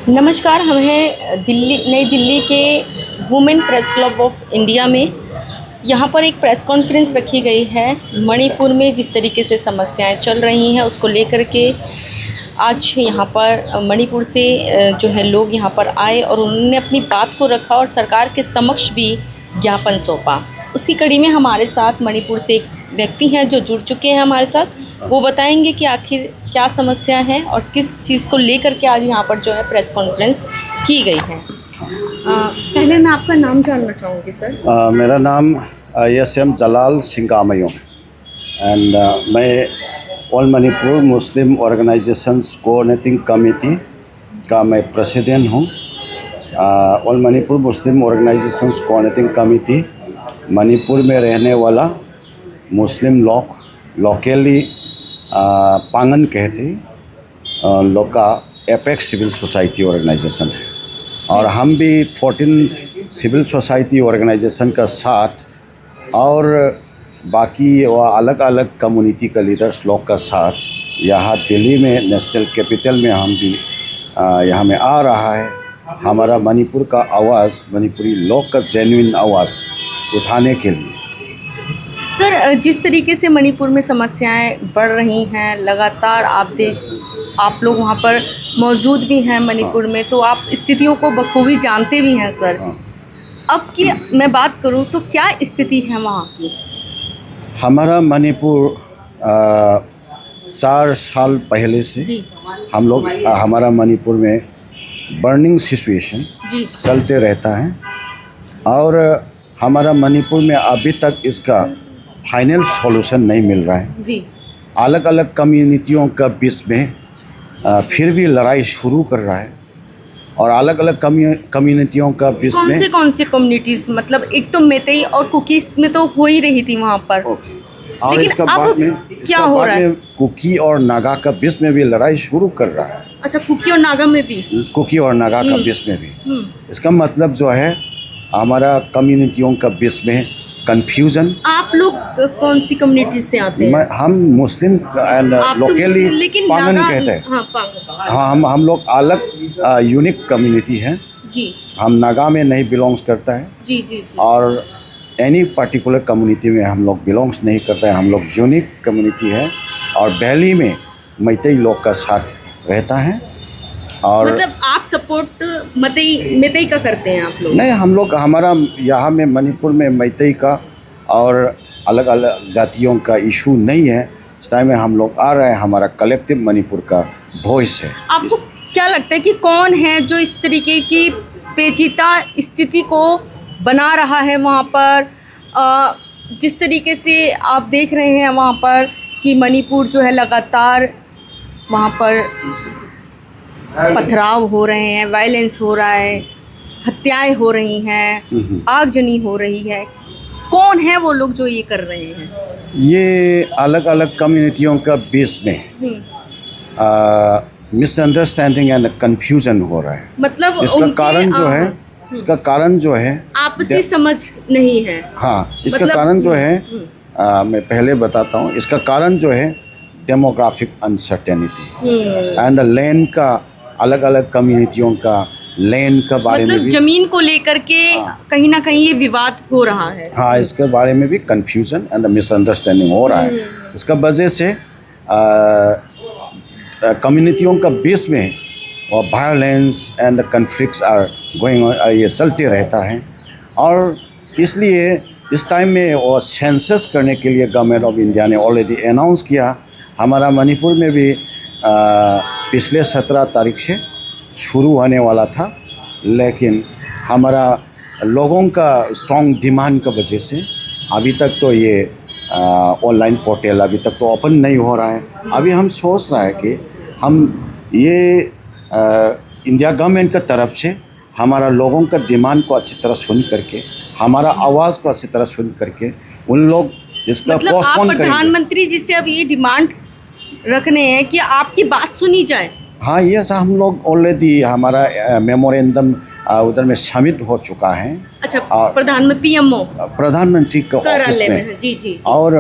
नमस्कार, हम हैं नई दिल्ली के women press club of India में। यहाँ पर एक प्रेस कॉन्फ्रेंस रखी गई है। मणिपुर में जिस तरीके से समस्याएं चल रही हैं उसको लेकर के आज यहाँ पर मणिपुर से जो है लोग यहाँ पर आए और उन्होंने अपनी बात को रखा और सरकार के समक्ष भी ज्ञापन सौंपा। उसी कड़ी में हमारे साथ मणिपुर से एक व्यक्ति हैं जो जुड़ चुके हैं हमारे साथ। वो बताएंगे कि आखिर क्या समस्या है और किस चीज़ को लेकर के आज यहाँ पर जो है प्रेस कॉन्फ्रेंस की गई है। पहले मैं आपका नाम जानना चाहूँगी सर। मेरा नाम एस.एम. जलाल सिंगामयो एंड मैं ऑल मणिपुर मुस्लिम ऑर्गेनाइजेशंस कोऑर्डिनेटिंग कमेटी का मैं प्रेसिडेंट हूँ। ऑल मणिपुर मुस्लिम ऑर्गेनाइजेशंस कोऑर्डिनेटिंग कमेटी मणिपुर में रहने वाला मुस्लिम लोग लोकली पांगन कहते लोग का एपेक्स सिविल सोसाइटी ऑर्गेनाइजेशन है और हम भी 14 सिविल सोसाइटी ऑर्गेनाइजेशन का साथ और बाकी वो अलग अलग कम्युनिटी का लीडर्स लोग का साथ यहाँ दिल्ली में नेशनल कैपिटल में हम भी यहाँ में आ रहा है। हमारा मणिपुर का आवाज़, मणिपुरी लोग का जेन्युइन आवाज़ उठाने के लिए। सर, जिस तरीके से मणिपुर में समस्याएं बढ़ रही हैं लगातार, आप लोग वहाँ पर मौजूद भी हैं मणिपुर में, तो आप स्थितियों को बखूबी जानते भी हैं सर। अब की मैं बात करूँ तो क्या स्थिति है वहाँ की? हमारा मणिपुर 4 साल पहले से जी हम लोग हमारा मणिपुर में बर्निंग सिचुएशन जी चलते रहता है और हमारा मणिपुर में अभी तक इसका फाइनल सॉल्यूशन नहीं मिल रहा है। जी अलग अलग कम्युनिटियों का बीच में फिर भी लड़ाई शुरू कर रहा है और अलग अलग कम्युनिटियों का बीच में कौन से कम्युनिटीज़, मतलब एक तो मेतई और कुकीज़ में तो हो ही रही थी वहाँ पर। और लेकिन इसका अब बाद में क्या हो रहा है? कुकी और नागा का बीच में भी लड़ाई शुरू कर रहा है। अच्छा, कुकी और नागा में भी? कुकी और नागा का बीच में भी। इसका मतलब जो है हमारा कम्युनिटियों का बीच में कंफ्यूजन। आप लोग कौन सी कम्युनिटी से आते हैं? हम मुस्लिम एंड लोकली पांगन कहते हैं। हाँ, पांगन। हाँ, हम लोग अलग यूनिक कम्युनिटी हैं जी। हम नागा में नहीं बिलोंग्स करता है। जी जी जी। और एनी पर्टिकुलर कम्युनिटी में हम लोग बिलोंग्स नहीं करता है। हम लोग यूनिक कम्युनिटी है और वैली में मैतई लोग का साथ रहता है। और मतलब आप सपोर्ट मैतई का करते हैं आप लोग? नहीं, हम लोग हमारा यहाँ में मणिपुर में मैतई का और अलग अलग जातियों का इशू नहीं है। इस टाइम में हम लोग आ रहे हैं, हमारा कलेक्टिव मणिपुर का वॉइस है। आपको क्या लगता है कि कौन है जो इस तरीके की पेचीदा स्थिति को बना रहा है वहाँ पर? जिस तरीके से आप देख रहे हैं वहाँ पर कि मणिपुर जो है लगातार वहाँ पर पथराव हो रहे हैं, वायलेंस हो रहा है, हत्याएं हो रही हैं, आगजनी हो रही है। कौन है वो लोग जो ये कर रहे हैं? ये अलग अलग कम्युनिटियों का बीच में मिसअंडरस्टैंडिंग एंड कंफ्यूजन हो रहा है। मतलब इसका कारण जो है आपसी समझ नहीं है। हाँ, इसका मतलब, कारण जो है मैं पहले बताता हूँ। इसका कारण जो है demographic uncertainty and the land का, अलग अलग कम्युनिटियों का लैंड का बारे में भी, जमीन को लेकर के कहीं ना कहीं ये विवाद हो रहा है। हाँ, इसके बारे में भी कंफ्यूजन एंड मिसअंडरस्टैंडिंग हो रहा है। इसका वजह से कम्युनिटियों का बीच में और violence and the conflicts are going on, ये चलते रहता है। और इसलिए इस टाइम में वो सेंसस करने के लिए गवर्नमेंट ऑफ इंडिया ने ऑलरेडी अनाउंस किया। हमारा मणिपुर में भी पिछले 17 तारीख से शुरू होने वाला था, लेकिन हमारा लोगों का स्ट्रॉन्ग डिमांड की वजह से अभी तक तो ये ऑनलाइन पोर्टल अभी तक तो ओपन नहीं हो रहा है। अभी हम सोच रहे हैं कि हम ये इंडिया गवर्नमेंट की तरफ से हमारा लोगों का डिमांड को अच्छी तरह सुन करके, हमारा आवाज़ को अच्छी तरह सुन करके उन लोग इसका मतलब पोस्टपोन आप प्रधानमंत्री जी से अब ये डिमांड रखने हैं कि आपकी बात सुनी जाए? हाँ, ये हम लोग ऑलरेडी हमारा मेमोरेंडम उधर में सबमिट हो चुका है। अच्छा, प्रधानमंत्री का ऑफिस में जी जी, और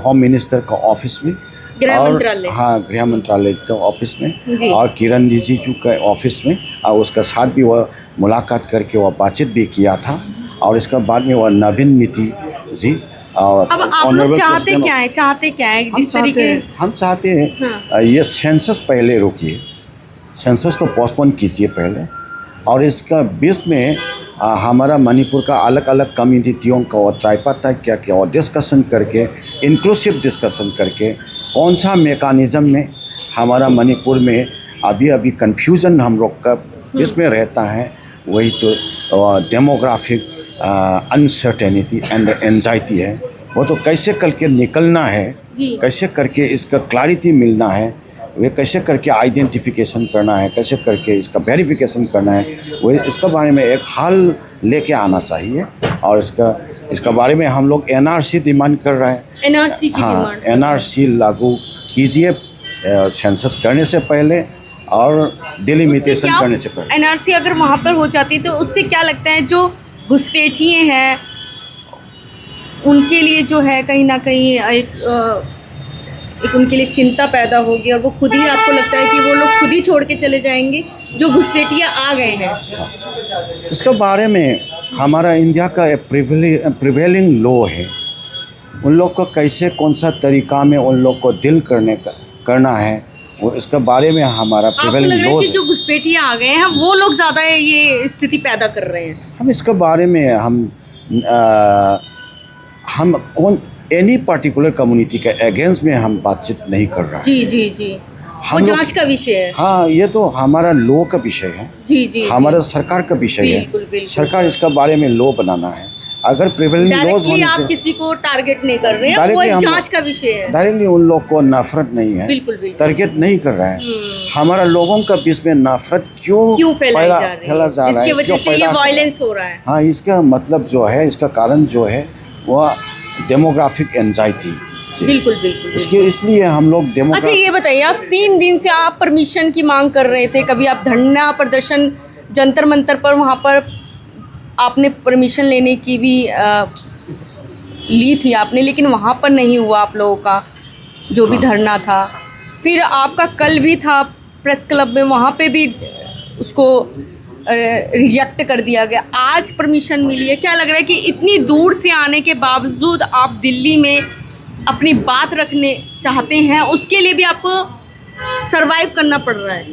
होम मिनिस्टर का ऑफिस में गृह और मंत्रालय। हाँ, गृह मंत्रालय के ऑफिस जी। में और किरण रिजिजू के ऑफिस में, और उसका साथ भी वह मुलाकात करके वह बातचीत भी किया था। और इसके बाद में वह नवीन नीति जी और अब आप लोग Honorable चाहते President- क्या है, चाहते क्या है जिस तरीके हम चाहते हैं हाँ। ये सेंसस पहले रोकिए, सेंसस तो पोस्टपोन कीजिए पहले, और इसका बीच में हमारा मणिपुर का अलग अलग कम्युनिटियों का और ट्राइपार्टाइट क्या किया और डिस्कशन करके, इंक्लूसिव डिस्कशन करके, कौन सा मेकानिज़म में हमारा मणिपुर में अभी कन्फ्यूज़न हम लोग का इसमें रहता है, वही तो डेमोग्राफिक अनसर्टेनिटी एंड एंजाइटी है। वो तो कैसे करके निकलना है, जी। कैसे करके इसका क्लैरिटी मिलना है, वे कैसे करके आइडेंटिफिकेशन करना है, कैसे करके इसका वेरिफिकेशन करना है, वो इसका बारे में एक हल लेके आना चाहिए। और इसका बारे में हम लोग एनआरसी डिमांड कर रहे हैं। एनआरसी की हाँ, डिमांड। एनआरसी लागू कीजिए सेंसस करने से पहले और डिलिमिटेशन करने से पहले। एनआरसी अगर वहाँ पर हो जाती है तो उससे क्या लगता है जो घुसपैठिए हैं उनके लिए जो है कहीं ना कहीं एक उनके लिए चिंता पैदा होगी, और वो खुद ही, आपको लगता है कि वो लोग खुद ही छोड़ के चले जाएंगे जो घुसपैठिया आ गए हैं? इसके बारे में हमारा इंडिया का एक प्रिवेलिंग लॉ है, उन लोग को कैसे कौन सा तरीका में उन लोग को डील करना है, वो इसके बारे में हमारा आपको प्रिवेलिंग लग रहा है लॉ कि जो घुसपैठिया आ गए हैं वो लोग ज़्यादा ये स्थिति पैदा कर रहे हैं? हम इसके बारे में हम कौन एनी पर्टिकुलर कम्युनिटी के अगेंस्ट में हम बातचीत नहीं कर रहा है। जी जी जी, वो हम लोग- जांच का विषय है। हाँ, ये तो हमारा लॉ का विषय है, जी जी, हमारा सरकार का विषय है। बिल्कुल, बिल्कुल। सरकार इसका बारे में लॉ बनाना है। अगर प्रिवेलिंग लॉज डायरेक्टली होने आप से किसी को टारगेट नहीं कर रहे हैं, वो Directly एक हम- जांच का विषय है। डायरेक्टली उन लोग को नफरत नहीं है, बिल्कुल बिल्कुल। टारगेट नहीं कर रहा है। हमारा लोगों का बीच में नफरत क्यों फैलाई जा रही फैला है, जा रहा है, जिसकी वजह क्यों से ये पैदा- वायलेंस हो रहा है? हाँ, इसका मतलब जो है, इसका कारण जो है वह डेमोग्राफिक एंजाइटी से। बिल्कुल बिल्कुल। इसके इसलिए हम लोग अच्छा, डेमोग्राफिक ये बताइए, आप 3 दिन से आप परमिशन की मांग कर रहे थे, कभी आप धरना प्रदर्शन जंतर मंतर पर वहाँ पर आपने परमिशन लेने की भी ली थी आपने, लेकिन वहाँ पर नहीं हुआ आप लोगों का जो भी धरना था। फिर आपका कल भी था प्रेस क्लब में, वहाँ पे भी उसको रिजेक्ट कर दिया गया। आज परमिशन मिली है, क्या लग रहा है कि इतनी दूर से आने के बावजूद आप दिल्ली में अपनी बात रखने चाहते हैं, उसके लिए भी आपको सरवाइव करना पड़ रहा है,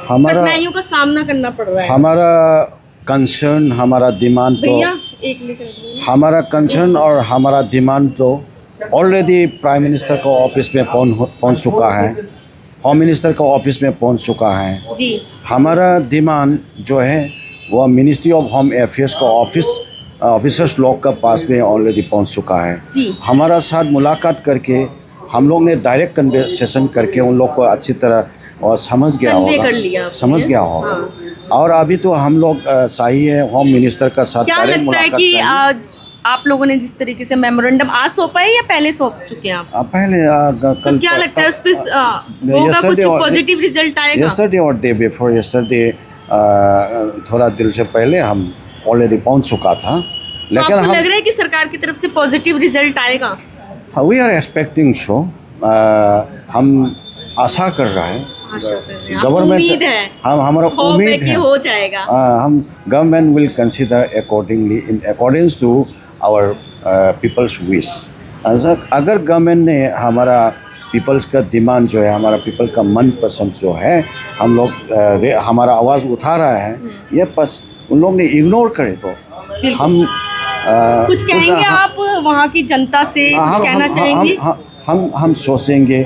हमारा कठिनाइयों का सामना करना पड़ रहा है? हमारा कंसर्न, हमारा डिमांड तो भैया एक लेकर आइए। हमारा कंसर्न और हमारा डिमांड तो ऑलरेडी प्राइम मिनिस्टर का ऑफिस में पहुंच चुका है, होम मिनिस्टर का ऑफिस में पहुंच चुका है। जी हमारा डिमांड जो है वह मिनिस्ट्री ऑफ होम अफेयर्स का ऑफिसर्स लोग का पास में ऑलरेडी पहुंच चुका है। जी। हमारा साथ मुलाकात करके हम लोग ने डायरेक्ट कन्वर्सेशन करके उन लोग को अच्छी तरह और समझ गया Convey होगा, कर लिया आपने। समझ गया होगा। हाँ। और अभी तो हम लोग सही है, होम मिनिस्टर का साथ क्या डायरेक्ट लगता है मुलाकात कि चाहिए। आज आप लोगों ने जिस तरीके से मेमोरेंडम आज सौंपा है या पहले सौंप चुके हैं आप? पहले तो कल क्या लगता है उस पर होगा कुछ पॉजिटिव रिजल्ट आएगा? यस्टरडे और डे बिफोर यस्टरडे थोड़ा दिल से पहले हम ऑलरेडी पहुंच चुका था, तो लेकिन आपको हम लग रहा है कि सरकार की तरफ से पॉजिटिव रिजल्ट आएगा? वी आर एक्सपेक्टिंग सो, हम आशा कर रहे हैं। आशा कर रहे हैं, आपको गवर्नमेंट उम्मीद है? हम हमारा होप है उम्मीद कि है हो जाएगा। हम government will consider accordingly in accordance to our people's wish. अगर गवर्नमेंट ने हमारा पीपल्स का डिमांड जो है, हमारा पीपल का मन पसंद जो है, हम लोग हमारा आवाज़ उठा रहा है, ये बस उन लोग ने इग्नोर करे तो हम कुछ कहेंगे आप वहाँ की जनता से, कुछ कहना चाहेंगे? हम सोचेंगे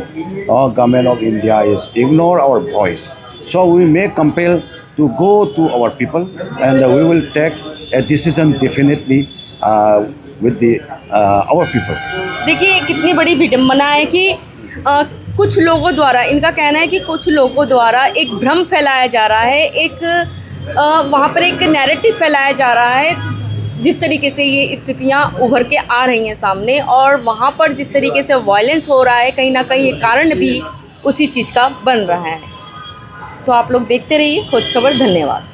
और government of India is ignore our voice, so we may compel to go to our people and we will take a decision definitely with our people. देखिए कितनी बड़ी विडम्बना है कि कुछ लोगों द्वारा, इनका कहना है कि कुछ लोगों द्वारा एक भ्रम फैलाया जा रहा है, एक वहाँ पर एक नैरेटिव फैलाया जा रहा है जिस तरीके से ये स्थितियाँ उभर के आ रही हैं सामने, और वहाँ पर जिस तरीके से वायलेंस हो रहा है, कहीं ना कहीं ये कारण भी उसी चीज़ का बन रहा है। तो आप लोग देखते रहिए खोज खबर। धन्यवाद।